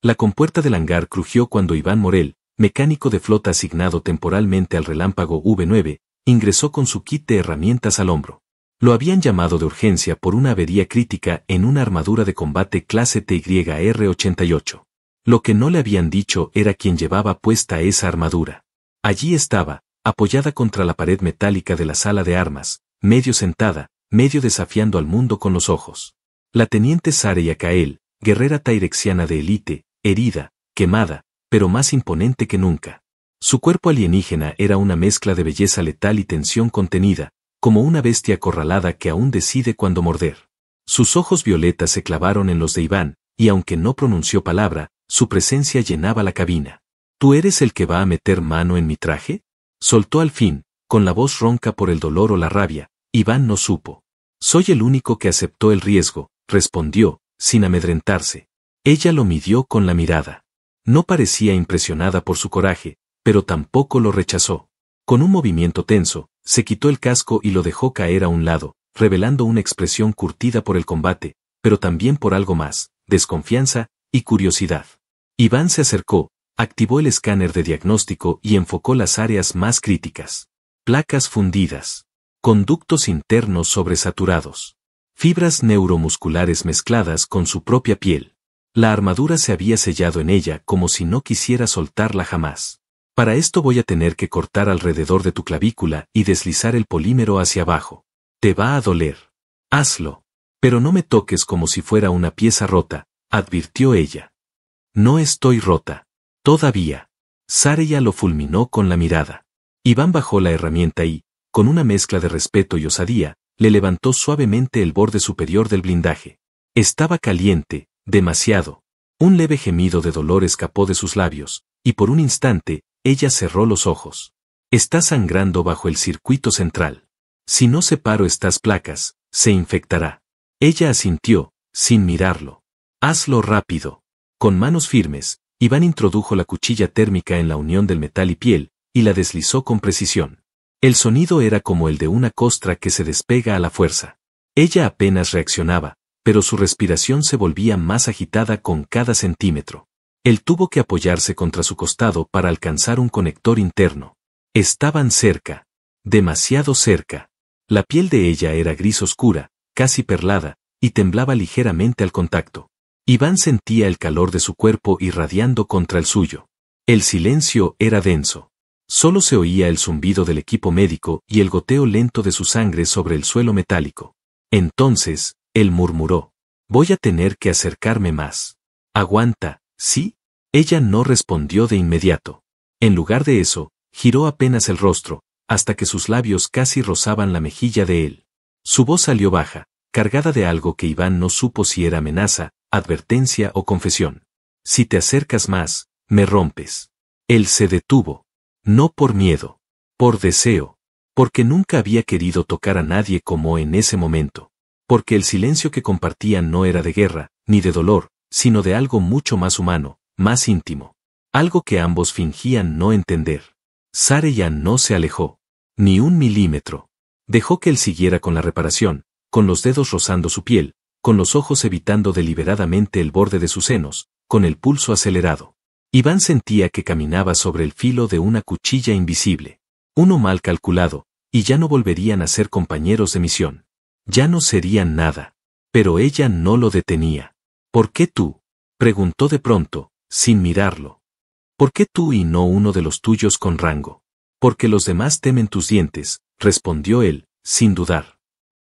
La compuerta del hangar crujió cuando Iván Morel, mecánico de flota asignado temporalmente al Relámpago V9, ingresó con su kit de herramientas al hombro. Lo habían llamado de urgencia por una avería crítica en una armadura de combate clase TYR-88. Lo que no le habían dicho era quién llevaba puesta esa armadura. Allí estaba, apoyada contra la pared metálica de la sala de armas, medio sentada, medio desafiando al mundo con los ojos. La teniente Sareya Kael, guerrera tairexiana de élite, herida, quemada, pero más imponente que nunca. Su cuerpo alienígena era una mezcla de belleza letal y tensión contenida, como una bestia acorralada que aún decide cuándo morder. Sus ojos violetas se clavaron en los de Iván, y aunque no pronunció palabra, su presencia llenaba la cabina. ¿Tú eres el que va a meter mano en mi traje? Soltó al fin, con la voz ronca por el dolor o la rabia. Iván no supo. Soy el único que aceptó el riesgo, respondió, sin amedrentarse. Ella lo midió con la mirada. No parecía impresionada por su coraje, pero tampoco lo rechazó. Con un movimiento tenso, se quitó el casco y lo dejó caer a un lado, revelando una expresión curtida por el combate, pero también por algo más, desconfianza y curiosidad. Iván se acercó, activó el escáner de diagnóstico y enfocó las áreas más críticas. Placas fundidas. Conductos internos sobresaturados. Fibras neuromusculares mezcladas con su propia piel. La armadura se había sellado en ella como si no quisiera soltarla jamás. Para esto voy a tener que cortar alrededor de tu clavícula y deslizar el polímero hacia abajo. Te va a doler. Hazlo. Pero no me toques como si fuera una pieza rota, advirtió ella. No estoy rota. Todavía. Sareya lo fulminó con la mirada. Iván bajó la herramienta y, con una mezcla de respeto y osadía, le levantó suavemente el borde superior del blindaje. Estaba caliente, demasiado. Un leve gemido de dolor escapó de sus labios, y por un instante, ella cerró los ojos. Está sangrando bajo el circuito central. Si no separo estas placas, se infectará. Ella asintió, sin mirarlo. Hazlo rápido. Con manos firmes, Iván introdujo la cuchilla térmica en la unión del metal y piel, y la deslizó con precisión. El sonido era como el de una costra que se despega a la fuerza. Ella apenas reaccionaba, pero su respiración se volvía más agitada con cada centímetro. Él tuvo que apoyarse contra su costado para alcanzar un conector interno. Estaban cerca. Demasiado cerca. La piel de ella era gris oscura, casi perlada, y temblaba ligeramente al contacto. Iván sentía el calor de su cuerpo irradiando contra el suyo. El silencio era denso. Solo se oía el zumbido del equipo médico y el goteo lento de su sangre sobre el suelo metálico. Entonces, él murmuró. Voy a tener que acercarme más. Aguanta, ¿sí? Ella no respondió de inmediato. En lugar de eso, giró apenas el rostro, hasta que sus labios casi rozaban la mejilla de él. Su voz salió baja, cargada de algo que Iván no supo si era amenaza, advertencia o confesión. Si te acercas más, me rompes. Él se detuvo. No por miedo. Por deseo. Porque nunca había querido tocar a nadie como en ese momento. Porque el silencio que compartían no era de guerra, ni de dolor, sino de algo mucho más humano, más íntimo. Algo que ambos fingían no entender. Sareya no se alejó. Ni un milímetro. Dejó que él siguiera con la reparación, con los dedos rozando su piel, con los ojos evitando deliberadamente el borde de sus senos, con el pulso acelerado. Iván sentía que caminaba sobre el filo de una cuchilla invisible. Uno mal calculado, y ya no volverían a ser compañeros de misión. Ya no serían nada. Pero ella no lo detenía. ¿Por qué tú? Preguntó de pronto, sin mirarlo. ¿Por qué tú y no uno de los tuyos con rango? Porque los demás temen tus dientes, respondió él, sin dudar.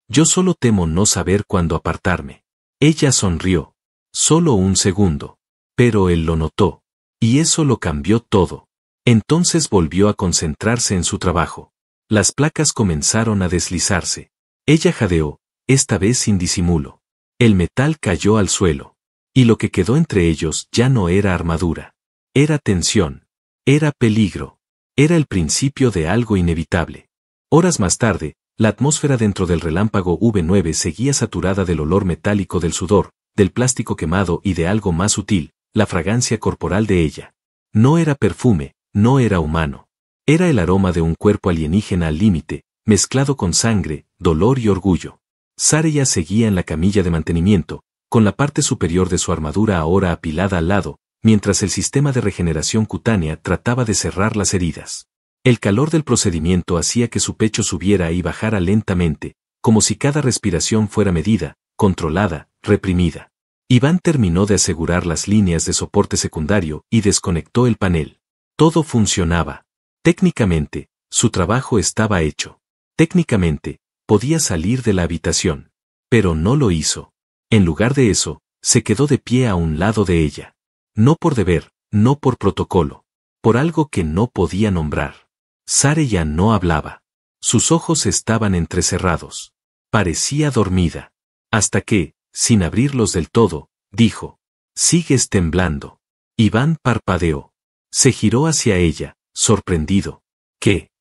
Yo solo temo no saber cuándo apartarme. Ella sonrió. Solo un segundo. Pero él lo notó. Y eso lo cambió todo. Entonces volvió a concentrarse en su trabajo. Las placas comenzaron a deslizarse. Ella jadeó, esta vez sin disimulo. El metal cayó al suelo. Y lo que quedó entre ellos ya no era armadura. Era tensión. Era peligro. Era el principio de algo inevitable. Horas más tarde, la atmósfera dentro del relámpago V9 seguía saturada del olor metálico del sudor, del plástico quemado y de algo más sutil, la fragancia corporal de ella. No era perfume, no era humano. Era el aroma de un cuerpo alienígena al límite, mezclado con sangre, dolor y orgullo. Sareya seguía en la camilla de mantenimiento, con la parte superior de su armadura ahora apilada al lado, mientras el sistema de regeneración cutánea trataba de cerrar las heridas. El calor del procedimiento hacía que su pecho subiera y bajara lentamente, como si cada respiración fuera medida, controlada, reprimida. Iván terminó de asegurar las líneas de soporte secundario y desconectó el panel. Todo funcionaba. Técnicamente, su trabajo estaba hecho. Técnicamente, podía salir de la habitación. Pero no lo hizo. En lugar de eso, se quedó de pie a un lado de ella. No por deber, no por protocolo. Por algo que no podía nombrar. Sárella no hablaba. Sus ojos estaban entrecerrados. Parecía dormida. Hasta que, sin abrirlos del todo, dijo: «Sigues temblando». Iván parpadeó. Se giró hacia ella, sorprendido. «¿Qué?»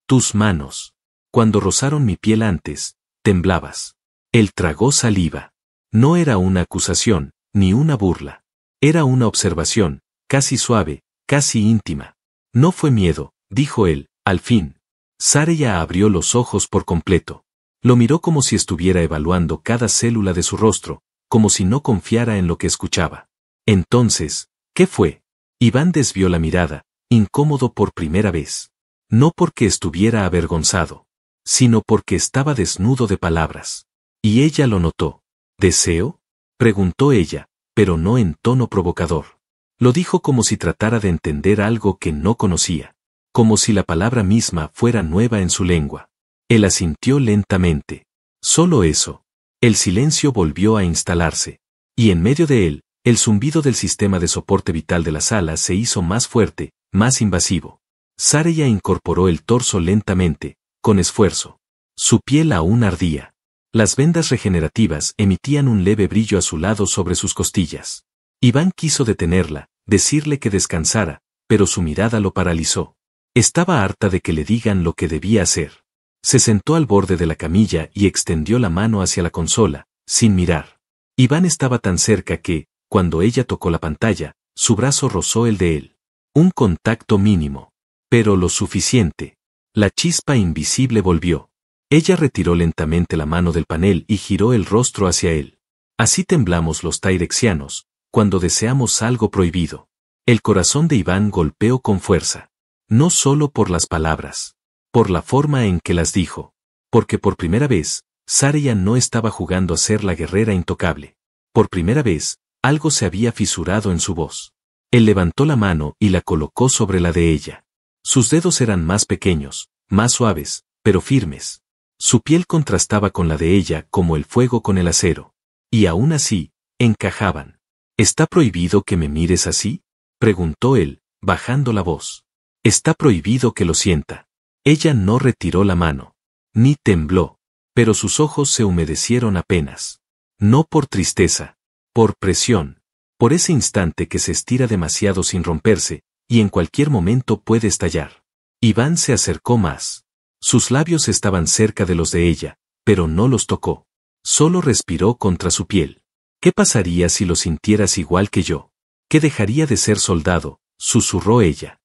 «Tus manos. Cuando rozaron mi piel antes, temblabas». Él tragó saliva. No era una acusación, ni una burla. Era una observación, casi suave, casi íntima. «No fue miedo», dijo él, al fin. Sárella abrió los ojos por completo. Lo miró como si estuviera evaluando cada célula de su rostro, como si no confiara en lo que escuchaba. Entonces, ¿qué fue? Iván desvió la mirada, incómodo por primera vez. No porque estuviera avergonzado, sino porque estaba desnudo de palabras. Y ella lo notó. ¿Deseo?, preguntó ella, pero no en tono provocador. Lo dijo como si tratara de entender algo que no conocía. Como si la palabra misma fuera nueva en su lengua. Él asintió lentamente. Solo eso. El silencio volvió a instalarse. Y en medio de él, el zumbido del sistema de soporte vital de la sala se hizo más fuerte, más invasivo. Sárella incorporó el torso lentamente, con esfuerzo. Su piel aún ardía. Las vendas regenerativas emitían un leve brillo azulado sobre sus costillas. Iván quiso detenerla, decirle que descansara, pero su mirada lo paralizó. Estaba harta de que le digan lo que debía hacer. Se sentó al borde de la camilla y extendió la mano hacia la consola, sin mirar. Iván estaba tan cerca que, cuando ella tocó la pantalla, su brazo rozó el de él. Un contacto mínimo. Pero lo suficiente. La chispa invisible volvió. Ella retiró lentamente la mano del panel y giró el rostro hacia él. Así temblamos los tairexianos, cuando deseamos algo prohibido. El corazón de Iván golpeó con fuerza. No solo por las palabras. Por la forma en que las dijo. Porque por primera vez, Sárella no estaba jugando a ser la guerrera intocable. Por primera vez, algo se había fisurado en su voz. Él levantó la mano y la colocó sobre la de ella. Sus dedos eran más pequeños, más suaves, pero firmes. Su piel contrastaba con la de ella como el fuego con el acero. Y aún así, encajaban. ¿Está prohibido que me mires así?, preguntó él, bajando la voz. Está prohibido que lo sienta. Ella no retiró la mano. Ni tembló. Pero sus ojos se humedecieron apenas. No por tristeza. Por presión. Por ese instante que se estira demasiado sin romperse, y en cualquier momento puede estallar. Iván se acercó más. Sus labios estaban cerca de los de ella, pero no los tocó. Solo respiró contra su piel. ¿Qué pasaría si lo sintieras igual que yo? ¿Qué dejaría de ser soldado?, susurró ella.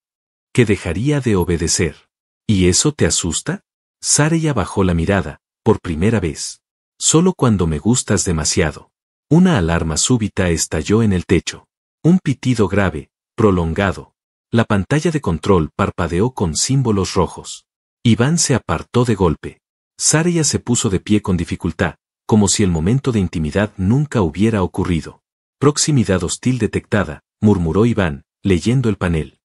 ¿Qué dejaría de obedecer? ¿Y eso te asusta? Sárella bajó la mirada, por primera vez. Solo cuando me gustas demasiado. Una alarma súbita estalló en el techo. Un pitido grave, prolongado. La pantalla de control parpadeó con símbolos rojos. Iván se apartó de golpe. Sárella se puso de pie con dificultad, como si el momento de intimidad nunca hubiera ocurrido. Proximidad hostil detectada, murmuró Iván, leyendo el panel.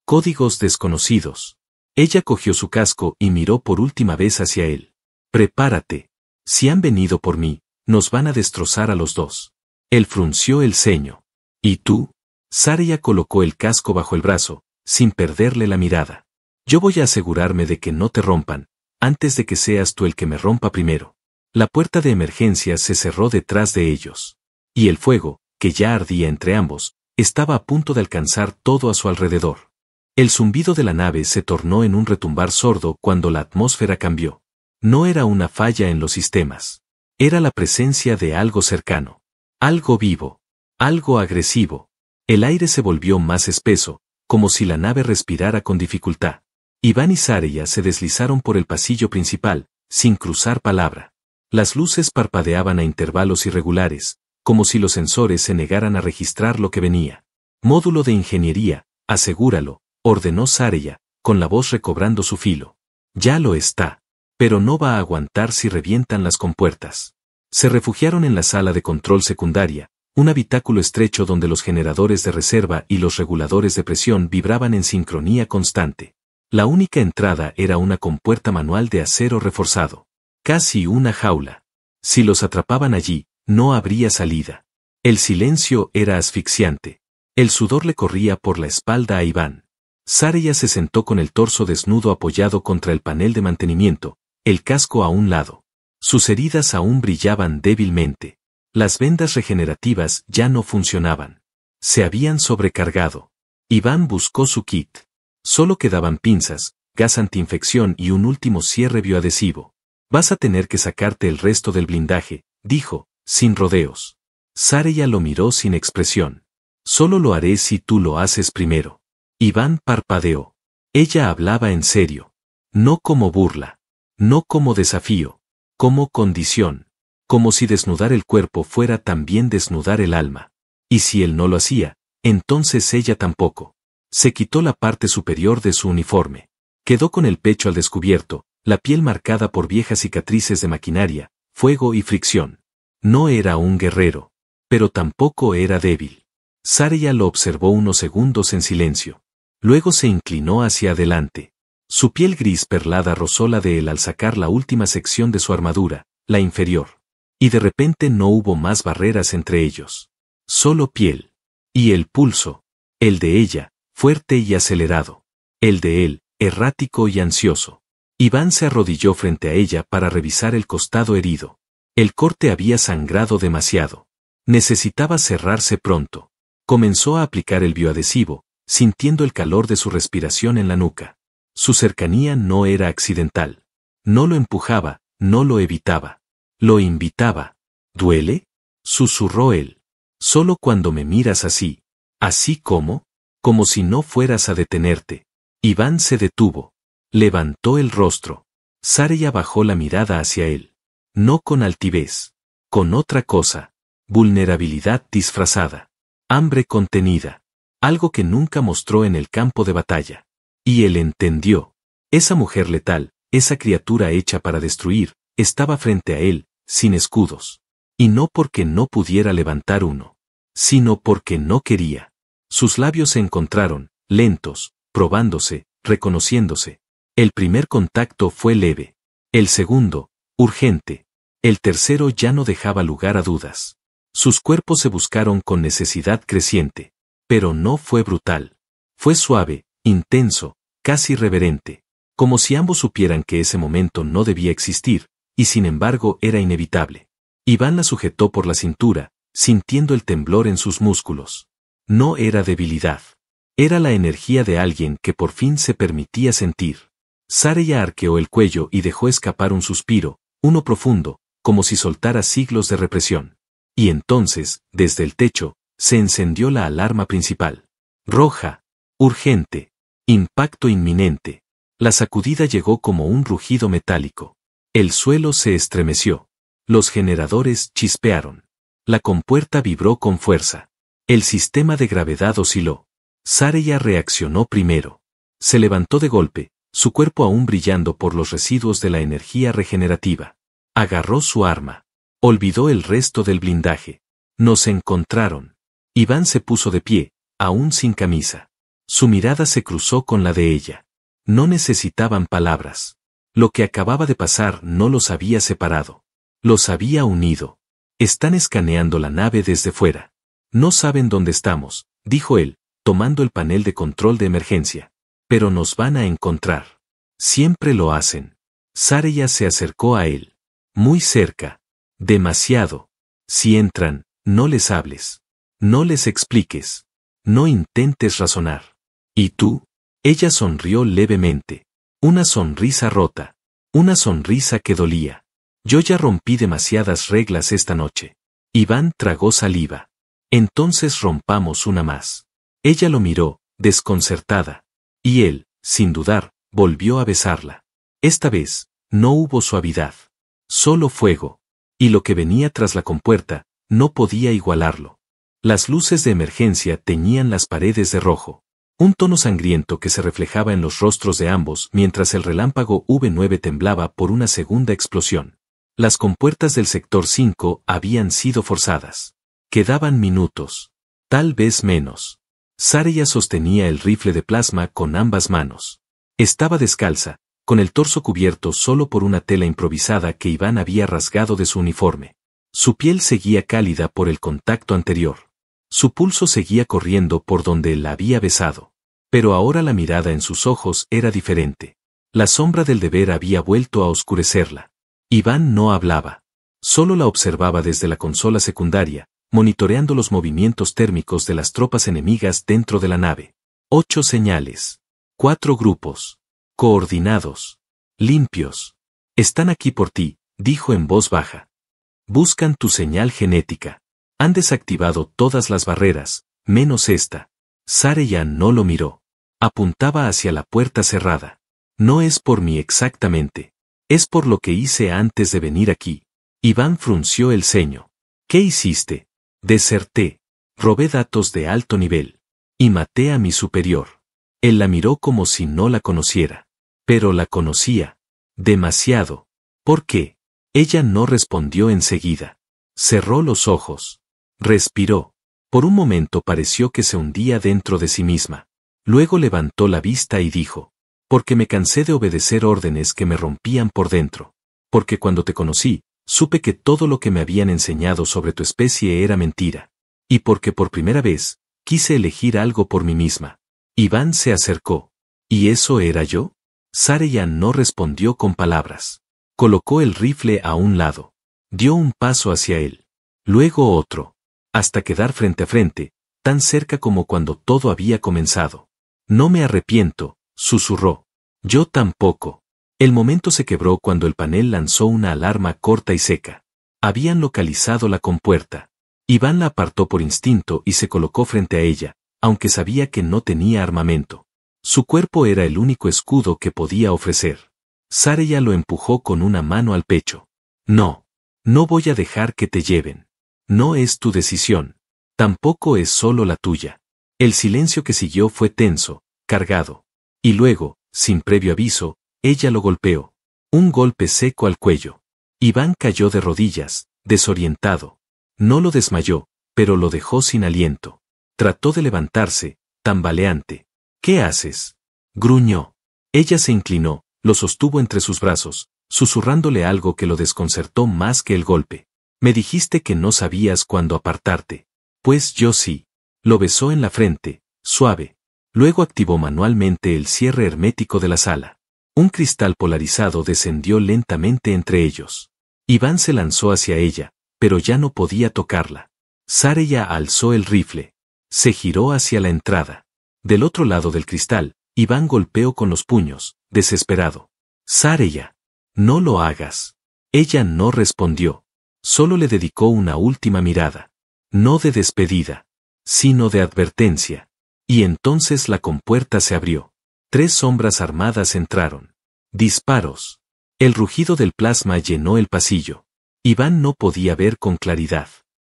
Códigos desconocidos. Ella cogió su casco y miró por última vez hacia él. Prepárate. Si han venido por mí, nos van a destrozar a los dos. Él frunció el ceño. ¿Y tú? Sárella colocó el casco bajo el brazo, sin perderle la mirada. Yo voy a asegurarme de que no te rompan, antes de que seas tú el que me rompa primero. La puerta de emergencia se cerró detrás de ellos. Y el fuego, que ya ardía entre ambos, estaba a punto de alcanzar todo a su alrededor. El zumbido de la nave se tornó en un retumbar sordo cuando la atmósfera cambió. No era una falla en los sistemas. Era la presencia de algo cercano. Algo vivo. Algo agresivo. El aire se volvió más espeso, como si la nave respirara con dificultad. Iván y Sárella se deslizaron por el pasillo principal, sin cruzar palabra. Las luces parpadeaban a intervalos irregulares, como si los sensores se negaran a registrar lo que venía. Módulo de ingeniería, asegúralo, ordenó Saraya, con la voz recobrando su filo. Ya lo está. Pero no va a aguantar si revientan las compuertas. Se refugiaron en la sala de control secundaria, un habitáculo estrecho donde los generadores de reserva y los reguladores de presión vibraban en sincronía constante. La única entrada era una compuerta manual de acero reforzado. Casi una jaula. Si los atrapaban allí, no habría salida. El silencio era asfixiante. El sudor le corría por la espalda a Iván. Saraya se sentó con el torso desnudo apoyado contra el panel de mantenimiento, el casco a un lado. Sus heridas aún brillaban débilmente. Las vendas regenerativas ya no funcionaban. Se habían sobrecargado. Iván buscó su kit. Solo quedaban pinzas, gas antiinfección y un último cierre bioadhesivo. Vas a tener que sacarte el resto del blindaje, dijo, sin rodeos. Saraya lo miró sin expresión. Solo lo haré si tú lo haces primero. Iván parpadeó. Ella hablaba en serio. No como burla. No como desafío. Como condición. Como si desnudar el cuerpo fuera también desnudar el alma. Y si él no lo hacía, entonces ella tampoco. Se quitó la parte superior de su uniforme. Quedó con el pecho al descubierto, la piel marcada por viejas cicatrices de maquinaria, fuego y fricción. No era un guerrero. Pero tampoco era débil. Saraya lo observó unos segundos en silencio. Luego se inclinó hacia adelante. Su piel gris perlada rozó la de él al sacar la última sección de su armadura, la inferior. Y de repente no hubo más barreras entre ellos. Solo piel. Y el pulso. El de ella, fuerte y acelerado. El de él, errático y ansioso. Iván se arrodilló frente a ella para revisar el costado herido. El corte había sangrado demasiado. Necesitaba cerrarse pronto. Comenzó a aplicar el bioadhesivo, sintiendo el calor de su respiración en la nuca. Su cercanía no era accidental. No lo empujaba, no lo evitaba. Lo invitaba. ¿Duele?, susurró él. Solo cuando me miras así. ¿Así como? Como si no fueras a detenerte. Iván se detuvo. Levantó el rostro. Saraya bajó la mirada hacia él. No con altivez. Con otra cosa. Vulnerabilidad disfrazada. Hambre contenida. Algo que nunca mostró en el campo de batalla. Y él entendió. Esa mujer letal, esa criatura hecha para destruir, estaba frente a él, sin escudos. Y no porque no pudiera levantar uno, sino porque no quería. Sus labios se encontraron, lentos, probándose, reconociéndose. El primer contacto fue leve. El segundo, urgente. El tercero ya no dejaba lugar a dudas. Sus cuerpos se buscaron con necesidad creciente. Pero no fue brutal. Fue suave, intenso, casi reverente. Como si ambos supieran que ese momento no debía existir, y sin embargo era inevitable. Iván la sujetó por la cintura, sintiendo el temblor en sus músculos. No era debilidad. Era la energía de alguien que por fin se permitía sentir. Saraya arqueó el cuello y dejó escapar un suspiro, uno profundo, como si soltara siglos de represión. Y entonces, desde el techo, se encendió la alarma principal. Roja. Urgente. Impacto inminente. La sacudida llegó como un rugido metálico. El suelo se estremeció. Los generadores chispearon. La compuerta vibró con fuerza. El sistema de gravedad osciló. Saraya reaccionó primero. Se levantó de golpe, su cuerpo aún brillando por los residuos de la energía regenerativa. Agarró su arma. Olvidó el resto del blindaje. Nos encontraron. Iván se puso de pie, aún sin camisa. Su mirada se cruzó con la de ella. No necesitaban palabras. Lo que acababa de pasar no los había separado. Los había unido. Están escaneando la nave desde fuera. No saben dónde estamos, dijo él, tomando el panel de control de emergencia. Pero nos van a encontrar. Siempre lo hacen. Saraya se acercó a él. Muy cerca. Demasiado. Si entran, no les hables. No les expliques. No intentes razonar. ¿Y tú? Ella sonrió levemente. Una sonrisa rota. Una sonrisa que dolía. Yo ya rompí demasiadas reglas esta noche. Iván tragó saliva. Entonces rompamos una más. Ella lo miró, desconcertada. Y él, sin dudar, volvió a besarla. Esta vez, no hubo suavidad. Solo fuego. Y lo que venía tras la compuerta, no podía igualarlo. Las luces de emergencia teñían las paredes de rojo. Un tono sangriento que se reflejaba en los rostros de ambos mientras el relámpago V9 temblaba por una segunda explosión. Las compuertas del sector 5 habían sido forzadas. Quedaban minutos. Tal vez menos. Saraya sostenía el rifle de plasma con ambas manos. Estaba descalza, con el torso cubierto solo por una tela improvisada que Iván había rasgado de su uniforme. Su piel seguía cálida por el contacto anterior. Su pulso seguía corriendo por donde la había besado. Pero ahora la mirada en sus ojos era diferente. La sombra del deber había vuelto a oscurecerla. Iván no hablaba. Solo la observaba desde la consola secundaria, monitoreando los movimientos térmicos de las tropas enemigas dentro de la nave. 8 señales. 4 grupos. Coordinados. Limpios. Están aquí por ti, dijo en voz baja. Buscan tu señal genética. Han desactivado todas las barreras, menos esta. Saraya no lo miró. Apuntaba hacia la puerta cerrada. No es por mí exactamente. Es por lo que hice antes de venir aquí. Iván frunció el ceño. ¿Qué hiciste? Deserté. Robé datos de alto nivel. Y maté a mi superior. Él la miró como si no la conociera. Pero la conocía. Demasiado. ¿Por qué? Ella no respondió enseguida. Cerró los ojos. Respiró. Por un momento pareció que se hundía dentro de sí misma. Luego levantó la vista y dijo, porque me cansé de obedecer órdenes que me rompían por dentro. Porque cuando te conocí, supe que todo lo que me habían enseñado sobre tu especie era mentira. Y porque por primera vez, quise elegir algo por mí misma. Iván se acercó. ¿Y eso era yo? Saraya no respondió con palabras. Colocó el rifle a un lado. Dio un paso hacia él. Luego otro. Hasta quedar frente a frente, tan cerca como cuando todo había comenzado. No me arrepiento, susurró. Yo tampoco. El momento se quebró cuando el panel lanzó una alarma corta y seca. Habían localizado la compuerta. Iván la apartó por instinto y se colocó frente a ella, aunque sabía que no tenía armamento. Su cuerpo era el único escudo que podía ofrecer. Saraya lo empujó con una mano al pecho. No. No voy a dejar que te lleven. No es tu decisión. Tampoco es solo la tuya. El silencio que siguió fue tenso, cargado. Y luego, sin previo aviso, ella lo golpeó. Un golpe seco al cuello. Iván cayó de rodillas, desorientado. No lo desmayó, pero lo dejó sin aliento. Trató de levantarse, tambaleante. ¿Qué haces? Gruñó. Ella se inclinó, lo sostuvo entre sus brazos, susurrándole algo que lo desconcertó más que el golpe. Me dijiste que no sabías cuándo apartarte. Pues yo sí. Lo besó en la frente, suave. Luego activó manualmente el cierre hermético de la sala. Un cristal polarizado descendió lentamente entre ellos. Iván se lanzó hacia ella, pero ya no podía tocarla. Saraya alzó el rifle. Se giró hacia la entrada. Del otro lado del cristal, Iván golpeó con los puños, desesperado. Saraya. No lo hagas. Ella no respondió. Solo le dedicó una última mirada. No de despedida, sino de advertencia. Y entonces la compuerta se abrió. 3 sombras armadas entraron. Disparos. El rugido del plasma llenó el pasillo. Iván no podía ver con claridad.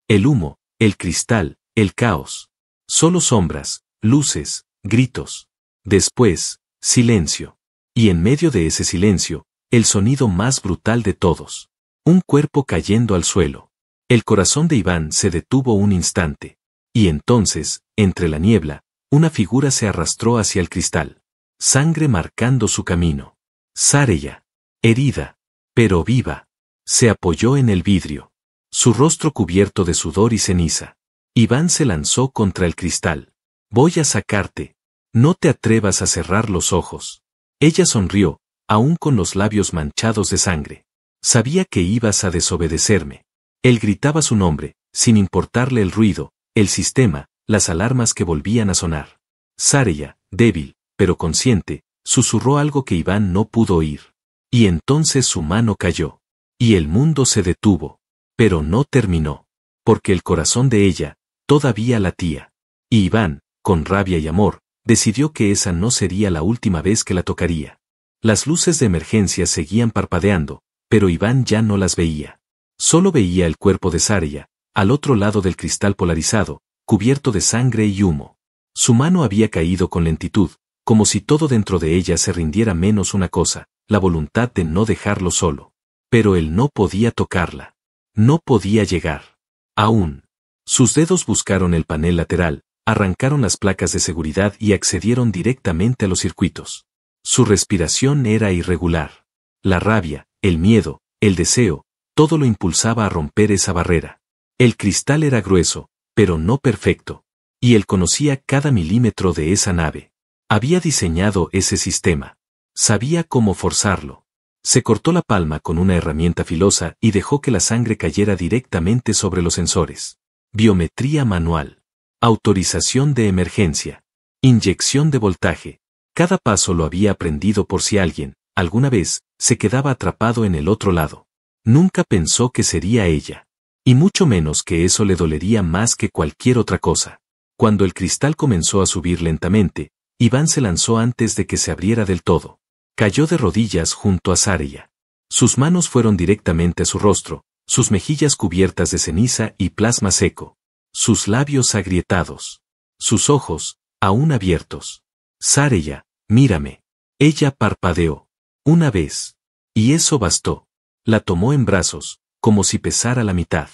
El humo, el cristal, el caos. Solo sombras, luces, gritos. Después, silencio. Y en medio de ese silencio, el sonido más brutal de todos. Un cuerpo cayendo al suelo. El corazón de Iván se detuvo un instante. Y entonces, entre la niebla, una figura se arrastró hacia el cristal. Sangre marcando su camino. Saraya. Herida. Pero viva. Se apoyó en el vidrio. Su rostro cubierto de sudor y ceniza. Iván se lanzó contra el cristal. Voy a sacarte. No te atrevas a cerrar los ojos. Ella sonrió, aún con los labios manchados de sangre. Sabía que ibas a desobedecerme. Él gritaba su nombre, sin importarle el ruido, el sistema, las alarmas que volvían a sonar. Saraya, débil, pero consciente, susurró algo que Iván no pudo oír. Y entonces su mano cayó. Y el mundo se detuvo. Pero no terminó. Porque el corazón de ella, todavía latía. Y Iván, con rabia y amor, decidió que esa no sería la última vez que la tocaría. Las luces de emergencia seguían parpadeando, pero Iván ya no las veía. Solo veía el cuerpo de Saraya, al otro lado del cristal polarizado, cubierto de sangre y humo. Su mano había caído con lentitud, como si todo dentro de ella se rindiera menos una cosa, la voluntad de no dejarlo solo. Pero él no podía tocarla. No podía llegar. Aún. Sus dedos buscaron el panel lateral, arrancaron las placas de seguridad y accedieron directamente a los circuitos. Su respiración era irregular. La rabia, el miedo, el deseo, todo lo impulsaba a romper esa barrera. El cristal era grueso, pero no perfecto. Y él conocía cada milímetro de esa nave. Había diseñado ese sistema. Sabía cómo forzarlo. Se cortó la palma con una herramienta filosa y dejó que la sangre cayera directamente sobre los sensores. Biometría manual. Autorización de emergencia. Inyección de voltaje. Cada paso lo había aprendido por si alguien, alguna vez, se quedaba atrapado en el otro lado. Nunca pensó que sería ella. Y mucho menos que eso le dolería más que cualquier otra cosa. Cuando el cristal comenzó a subir lentamente, Iván se lanzó antes de que se abriera del todo. Cayó de rodillas junto a Saraya. Sus manos fueron directamente a su rostro, sus mejillas cubiertas de ceniza y plasma seco. Sus labios agrietados. Sus ojos, aún abiertos. Saraya, mírame. Ella parpadeó. Una vez. Y eso bastó. La tomó en brazos, como si pesara la mitad.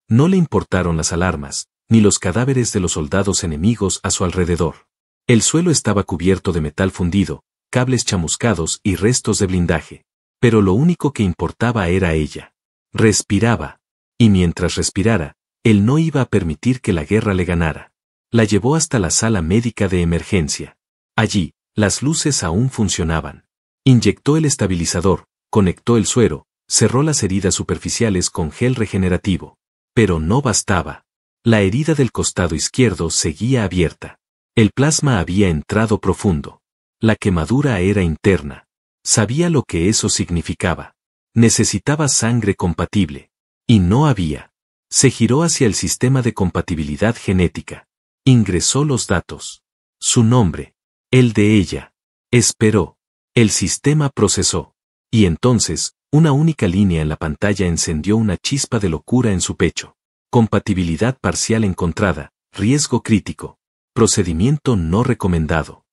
No le importaron las alarmas, ni los cadáveres de los soldados enemigos a su alrededor. El suelo estaba cubierto de metal fundido, cables chamuscados y restos de blindaje. Pero lo único que importaba era ella. Respiraba. Y mientras respirara, él no iba a permitir que la guerra le ganara. La llevó hasta la sala médica de emergencia. Allí, las luces aún funcionaban. Inyectó el estabilizador, conectó el suero, cerró las heridas superficiales con gel regenerativo. Pero no bastaba. La herida del costado izquierdo seguía abierta. El plasma había entrado profundo. La quemadura era interna. Sabía lo que eso significaba. Necesitaba sangre compatible. Y no había. Se giró hacia el sistema de compatibilidad genética. Ingresó los datos. Su nombre. El de ella. Esperó. El sistema procesó. Y entonces, una única línea en la pantalla encendió una chispa de locura en su pecho. Compatibilidad parcial encontrada, riesgo crítico. Procedimiento no recomendado.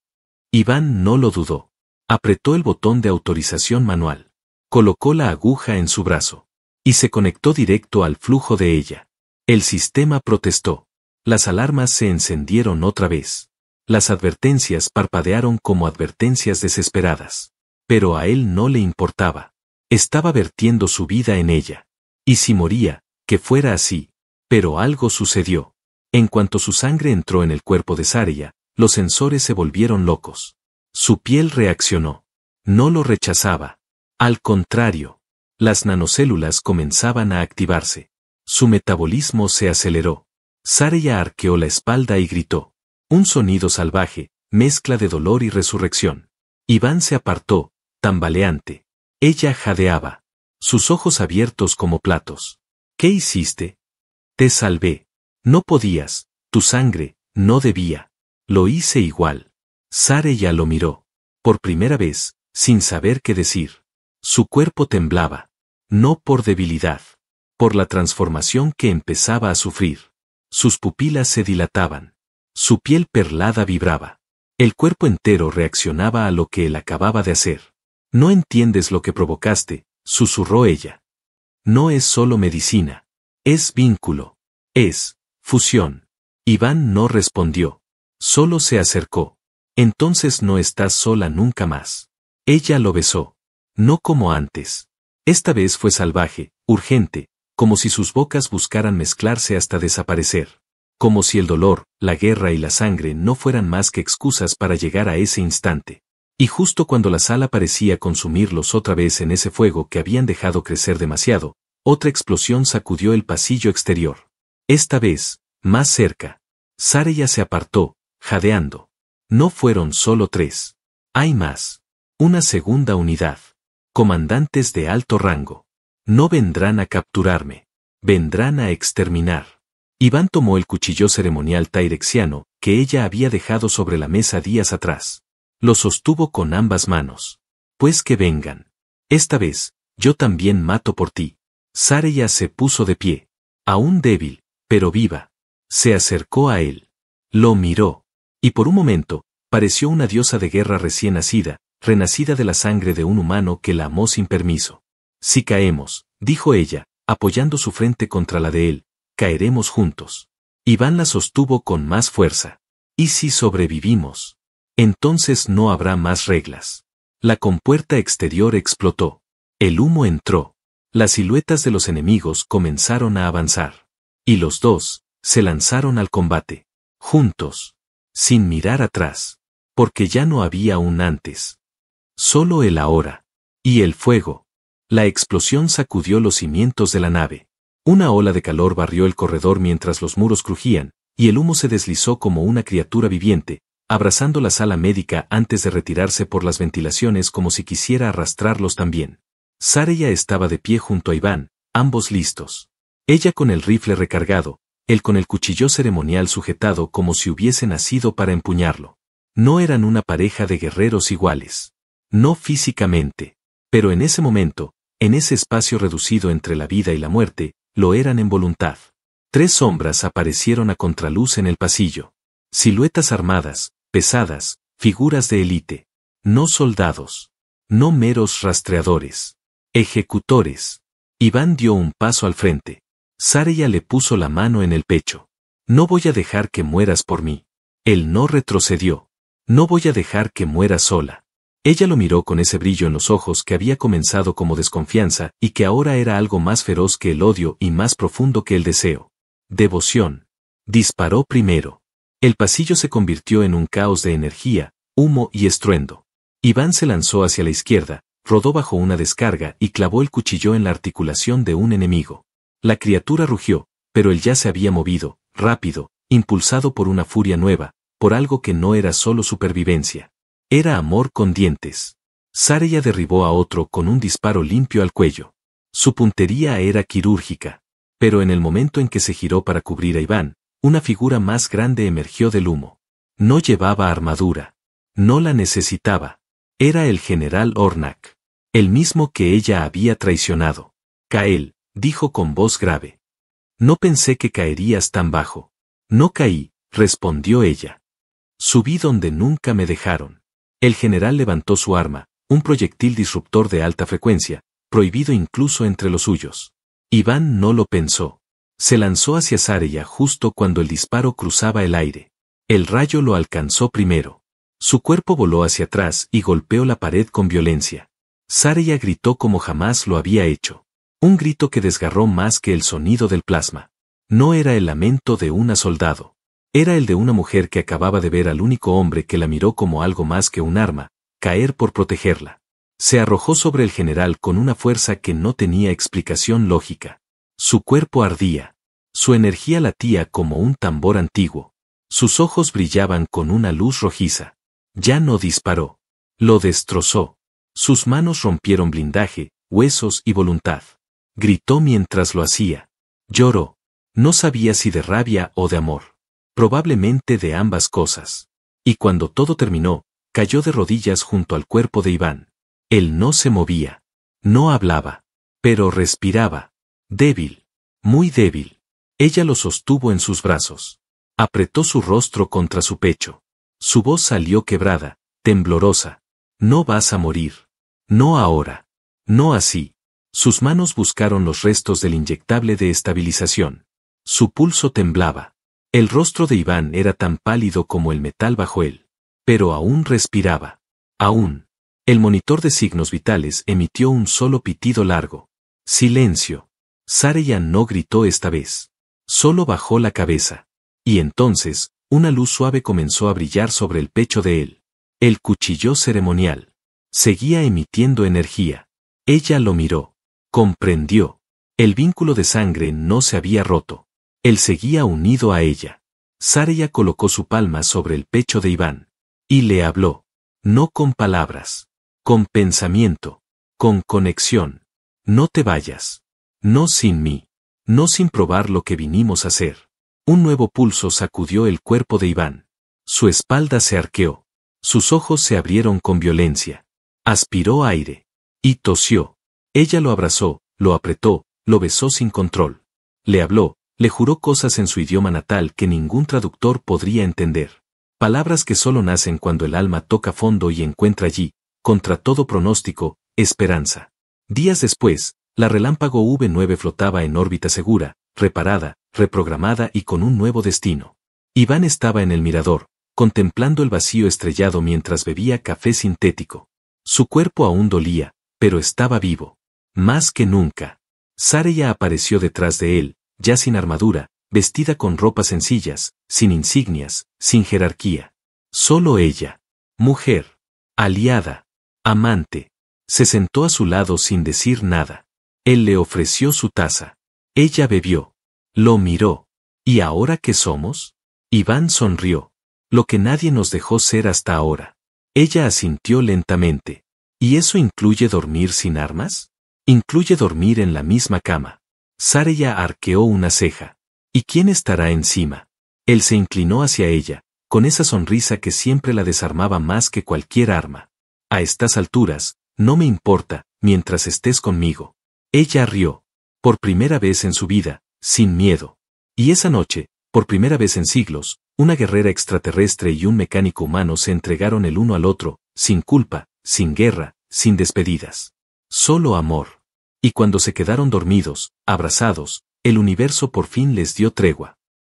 Iván no lo dudó. Apretó el botón de autorización manual. Colocó la aguja en su brazo. Y se conectó directo al flujo de ella. El sistema protestó. Las alarmas se encendieron otra vez. Las advertencias parpadearon como advertencias desesperadas. Pero a él no le importaba. Estaba vertiendo su vida en ella. Y si moría, que fuera así. Pero algo sucedió. En cuanto su sangre entró en el cuerpo de Saraya, los sensores se volvieron locos. Su piel reaccionó. No lo rechazaba. Al contrario. Las nanocélulas comenzaban a activarse. Su metabolismo se aceleró. Saraya arqueó la espalda y gritó. Un sonido salvaje, mezcla de dolor y resurrección. Iván se apartó, tambaleante. Ella jadeaba. Sus ojos abiertos como platos. ¿Qué hiciste? Te salvé. No podías, tu sangre, no debía. Lo hice igual. Saraya lo miró. Por primera vez, sin saber qué decir. Su cuerpo temblaba. No por debilidad. Por la transformación que empezaba a sufrir. Sus pupilas se dilataban. Su piel perlada vibraba. El cuerpo entero reaccionaba a lo que él acababa de hacer. No entiendes lo que provocaste, susurró ella. No es solo medicina. Es vínculo. Es fusión. Iván no respondió. Solo se acercó. Entonces no estás sola nunca más. Ella lo besó. No como antes. Esta vez fue salvaje, urgente, como si sus bocas buscaran mezclarse hasta desaparecer. Como si el dolor, la guerra y la sangre no fueran más que excusas para llegar a ese instante. Y justo cuando la sala parecía consumirlos otra vez en ese fuego que habían dejado crecer demasiado, otra explosión sacudió el pasillo exterior. Esta vez, más cerca. Saraya se apartó, jadeando. No fueron solo 3. Hay más. Una segunda unidad. Comandantes de alto rango. No vendrán a capturarme. Vendrán a exterminar. Iván tomó el cuchillo ceremonial tyrexiano, que ella había dejado sobre la mesa días atrás. Lo sostuvo con ambas manos. Pues que vengan. Esta vez, yo también mato por ti. Saraya se puso de pie. Aún débil, pero viva. Se acercó a él. Lo miró. Y por un momento, pareció una diosa de guerra recién nacida, renacida de la sangre de un humano que la amó sin permiso. Si caemos, dijo ella, apoyando su frente contra la de él, caeremos juntos. Iván la sostuvo con más fuerza. ¿Y si sobrevivimos? Entonces no habrá más reglas. La compuerta exterior explotó. El humo entró. Las siluetas de los enemigos comenzaron a avanzar. Y los dos se lanzaron al combate. Juntos. Sin mirar atrás. Porque ya no había un antes. Solo el ahora. Y el fuego. La explosión sacudió los cimientos de la nave. Una ola de calor barrió el corredor mientras los muros crujían, y el humo se deslizó como una criatura viviente, abrazando la sala médica antes de retirarse por las ventilaciones como si quisiera arrastrarlos también. Saraya estaba de pie junto a Iván, ambos listos. Ella con el rifle recargado, él con el cuchillo ceremonial sujetado como si hubiese nacido para empuñarlo. No eran una pareja de guerreros iguales. No físicamente. Pero en ese momento, en ese espacio reducido entre la vida y la muerte, lo eran en voluntad. 3 sombras aparecieron a contraluz en el pasillo. Siluetas armadas, pesadas, figuras de élite. No soldados. No meros rastreadores. Ejecutores. Iván dio un paso al frente. Saraya le puso la mano en el pecho. No voy a dejar que mueras por mí. Él no retrocedió. No voy a dejar que mueras sola. Ella lo miró con ese brillo en los ojos que había comenzado como desconfianza y que ahora era algo más feroz que el odio y más profundo que el deseo. Devoción. Disparó primero. El pasillo se convirtió en un caos de energía, humo y estruendo. Iván se lanzó hacia la izquierda, rodó bajo una descarga y clavó el cuchillo en la articulación de un enemigo. La criatura rugió, pero él ya se había movido, rápido, impulsado por una furia nueva, por algo que no era solo supervivencia. Era amor con dientes. Saraya derribó a otro con un disparo limpio al cuello. Su puntería era quirúrgica. Pero en el momento en que se giró para cubrir a Iván, una figura más grande emergió del humo. No llevaba armadura. No la necesitaba. Era el general Ornak. El mismo que ella había traicionado. Kael, dijo con voz grave. No pensé que caerías tan bajo. No caí, respondió ella. Subí donde nunca me dejaron. El general levantó su arma, un proyectil disruptor de alta frecuencia, prohibido incluso entre los suyos. Iván no lo pensó. Se lanzó hacia Saraya justo cuando el disparo cruzaba el aire. El rayo lo alcanzó primero. Su cuerpo voló hacia atrás y golpeó la pared con violencia. Saraya gritó como jamás lo había hecho. Un grito que desgarró más que el sonido del plasma. No era el lamento de una soldado. Era el de una mujer que acababa de ver al único hombre que la miró como algo más que un arma, caer por protegerla. Se arrojó sobre el general con una fuerza que no tenía explicación lógica. Su cuerpo ardía. Su energía latía como un tambor antiguo. Sus ojos brillaban con una luz rojiza. Ya no disparó. Lo destrozó. Sus manos rompieron blindaje, huesos y voluntad. Gritó mientras lo hacía. Lloró. No sabía si de rabia o de amor. Probablemente de ambas cosas. Y cuando todo terminó, cayó de rodillas junto al cuerpo de Iván. Él no se movía. No hablaba. Pero respiraba. Débil. Muy débil. Ella lo sostuvo en sus brazos. Apretó su rostro contra su pecho. Su voz salió quebrada, temblorosa. No vas a morir. No ahora. No así. Sus manos buscaron los restos del inyectable de estabilización. Su pulso temblaba. El rostro de Iván era tan pálido como el metal bajo él. Pero aún respiraba. Aún. El monitor de signos vitales emitió un solo pitido largo. Silencio. Saraya no gritó esta vez. Solo bajó la cabeza. Y entonces, una luz suave comenzó a brillar sobre el pecho de él. El cuchillo ceremonial. Seguía emitiendo energía. Ella lo miró. Comprendió. El vínculo de sangre no se había roto. Él seguía unido a ella. Saraya colocó su palma sobre el pecho de Iván. Y le habló. No con palabras. Con pensamiento. Con conexión. No te vayas. No sin mí. No sin probar lo que vinimos a hacer. Un nuevo pulso sacudió el cuerpo de Iván. Su espalda se arqueó. Sus ojos se abrieron con violencia. Aspiró aire. Y tosió. Ella lo abrazó, lo apretó, lo besó sin control. Le habló, Le juró cosas en su idioma natal que ningún traductor podría entender. Palabras que solo nacen cuando el alma toca fondo y encuentra allí, contra todo pronóstico, esperanza. Días después, la Relámpago V9 flotaba en órbita segura, reparada, reprogramada y con un nuevo destino. Iván estaba en el mirador, contemplando el vacío estrellado mientras bebía café sintético. Su cuerpo aún dolía, pero estaba vivo. Más que nunca. Saraya apareció detrás de él, ya sin armadura, vestida con ropas sencillas, sin insignias, sin jerarquía. Solo ella. Mujer. Aliada. Amante. Se sentó a su lado sin decir nada. Él le ofreció su taza. Ella bebió. Lo miró. ¿Y ahora qué somos? Iván sonrió. Lo que nadie nos dejó ser hasta ahora. Ella asintió lentamente. ¿Y eso incluye dormir sin armas? Incluye dormir en la misma cama. Saraya arqueó una ceja. ¿Y quién estará encima? Él se inclinó hacia ella, con esa sonrisa que siempre la desarmaba más que cualquier arma. A estas alturas, no me importa, mientras estés conmigo. Ella rió. Por primera vez en su vida, sin miedo. Y esa noche, por primera vez en siglos, una guerrera extraterrestre y un mecánico humano se entregaron el uno al otro, sin culpa, sin guerra, sin despedidas. Solo amor. Y cuando se quedaron dormidos, abrazados, el universo por fin les dio tregua.